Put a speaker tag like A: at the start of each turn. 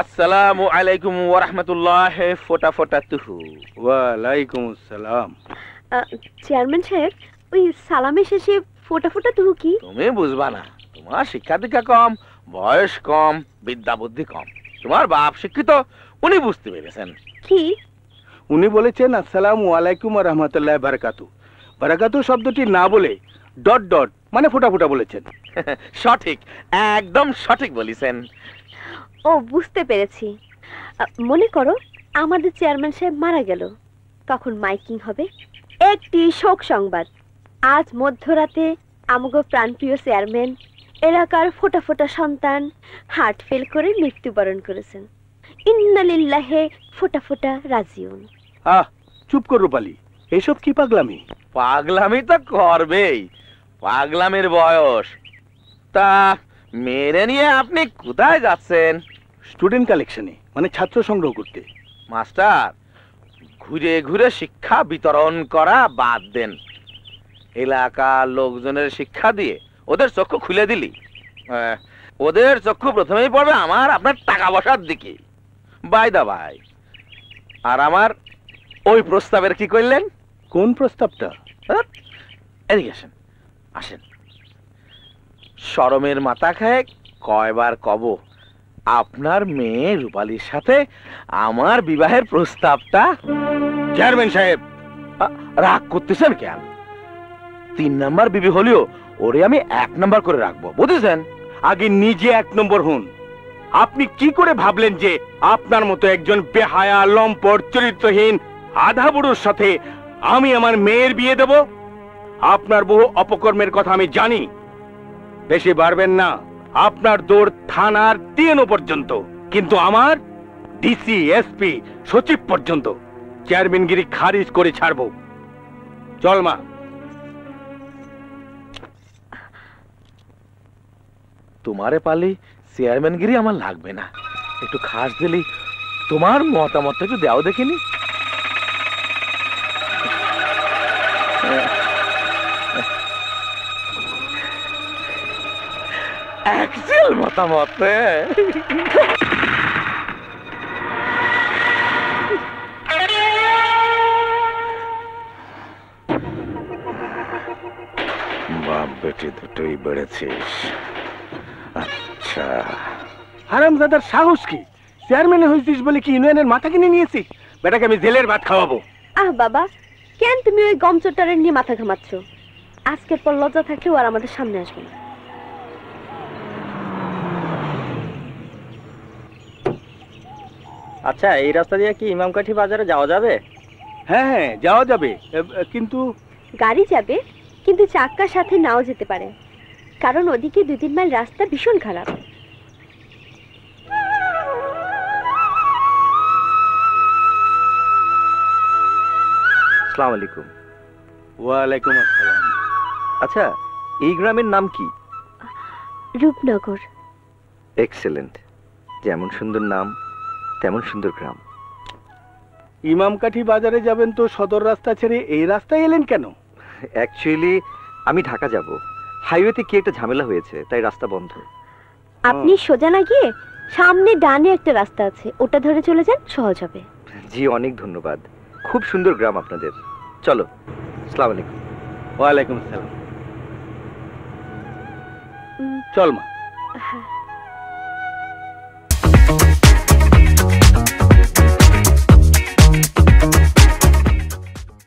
A: আসসালামু আলাইকুম ওয়া রাহমাতুল্লাহি ফোটা ফোটা তুহু।
B: ওয়া আলাইকুম আসসালাম।
C: চেয়ারম্যান সাহেব, ওই সালামের শেষে ফোটা ফোটা তুহু কি?
A: তুমি বুঝবা না, তোমার শিক্ষা দীক্ষা কম, বয়স কম, বিদ্যা বুদ্ধি কম। তোমার বাপ শিক্ষিত, উনি বুঝতে পেরেছেন।
C: কি?
B: উনি বলেছেন আসসালামু আলাইকুম ওয়া রাহমাতুল্লাহি ওয়া বারাকাতু। বারাকাতু শব্দটি না বলে ডট ডট মানে ফোটা ফোটা বলেছেন।
A: সঠিক, একদম সঠিক বলেছেন।
C: ও, বুঝতে পেরেছি। মনে করো আমাদের চেয়ারম্যান সাহেব মারা গেল, তখন মাইকিং হবে একটি শোক সংবাদ। আজ মধ্যরাতে আমগো প্রাণপ্রিয় চেয়ারম্যান, এলাকার ফোটা ফোটা সন্তান হার্ট ফেল করে মৃত্যুবরণ করেছেন। ইন্না লিল্লাহি ফোটা ফোটা রাজিউন।
B: চুপ কর রূপালী, এসব কি পাগলামি?
A: পাগলামি তো করবেই, পাগলামির বয়স। তা মেরে নিয়ে আপনি কোথায় যাচ্ছেন?
B: স্টুডেন্ট কালেকশনে, মানে ছাত্র সংগ্রহ করতে।
A: মাস্টার, ঘুরে ঘুরে শিক্ষা বিতরণ করা বাদ দেন। এলাকার লোকজনের শিক্ষা দিয়ে ওদের চক্ষু খুলে দিলি, ওদের চক্ষু প্রথমেই পড়বে আমার আপনার টাকা পয়সার দিকে। বাই দা ভাই, আর আমার ওই প্রস্তাবের কি করলেন?
B: কোন প্রস্তাবটা?
A: এদিকে আসেন, আসেন। শরমের মাথা খায় কয়বার কব আপনার মেয়ে রূপালীর সাথে আমার বিবাহের প্রস্তাবটা?
B: চেয়ারম্যান সাহেব,
A: রাগ করতেছেন কেন? 3 নাম্বার বিবি হলেও ওরে আমি 1 নাম্বার করে রাখবো, বুঝেছেন?
B: আগে নিজে 1 নম্বর হন। আপনি কি করে ভাবলেন যে আপনার মতো একজন বেহায়া, লম্পট, চরিত্রহীন আধা বুড়োর সাথে আমি আমার মেয়ের বিয়ে দেব? আপনার বহু অপকর্মের কথা আমি জানি। বেশি বাড়বেন না, আপনার দৌড় থানার টিএনও পর্যন্ত, কিন্তু আমার ডিসি, এসপি, সচিব পর্যন্ত। চেয়ারম্যানগিরি খারিজ করে ছাড়বো। চল মা।
A: তোমারে পালি চেয়ারম্যানগিরি আমার লাগবে না, একটু খাস দিলি তোমার মতামত একটু দেও দেখিনি। অ্যাকচুয়াল মতামত। বাপ বেটি দুটোই বেড়েছিস। আচ্ছা,
B: হারামজাদার সাহস কি? চেয়ারম্যান হয়েছিস বলে কি ইউনিয়নের মাথা কিনে নিয়েছিস? বেটাকে আমি জেলের ভাত খাওয়াবো।
C: বাবা, কেন তুমি ওই গম চট্টারের নিয়ে মাথা ঘামাচ্ছ? আজকের পর লজ্জা থাকলেও আর আমাদের সামনে আসবে না।
D: আচ্ছা, এই রাস্তা দিয়ে কি ইমামকাঠি বাজারে যাওয়া যাবে?
B: হ্যাঁ হ্যাঁ, যাওয়া যাবে, কিন্তু
C: গাড়ি যাবে, কিন্তু চাক্কার সাথে নাও যেতে পারে, কারণ ওদিকে 2-3 মাইল রাস্তা ভীষণ খারাপ।
D: আসসালামু আলাইকুম।
B: ওয়ালাইকুম আসসালাম।
D: আচ্ছা, এই গ্রামের নাম কি?
C: রূপনগর।
D: এক্সেলেন্ট, যেমন সুন্দর নাম তেমন সুন্দর গ্রাম।
B: ইমামকাঠি বাজারে যাবেন তো সদর রাস্তা ছেড়ে এই রাস্তায় এলেন কেন?
D: অ্যাকচুয়ালি আমি ঢাকা যাব, হাইওয়েতে কি একটা ঝামেলা হয়েছে, তাই রাস্তা বন্ধ।
C: আপনি সোজা না গিয়ে সামনে ডানে একটা রাস্তা আছে, ওটা ধরে চলে যান, সহজ হবে।
D: জি, অনেক ধন্যবাদ। খুব সুন্দর গ্রাম আপনাদের। চলো। আসসালামু আলাইকুম।
B: ওয়ালাইকুম আসসালাম। চল মা।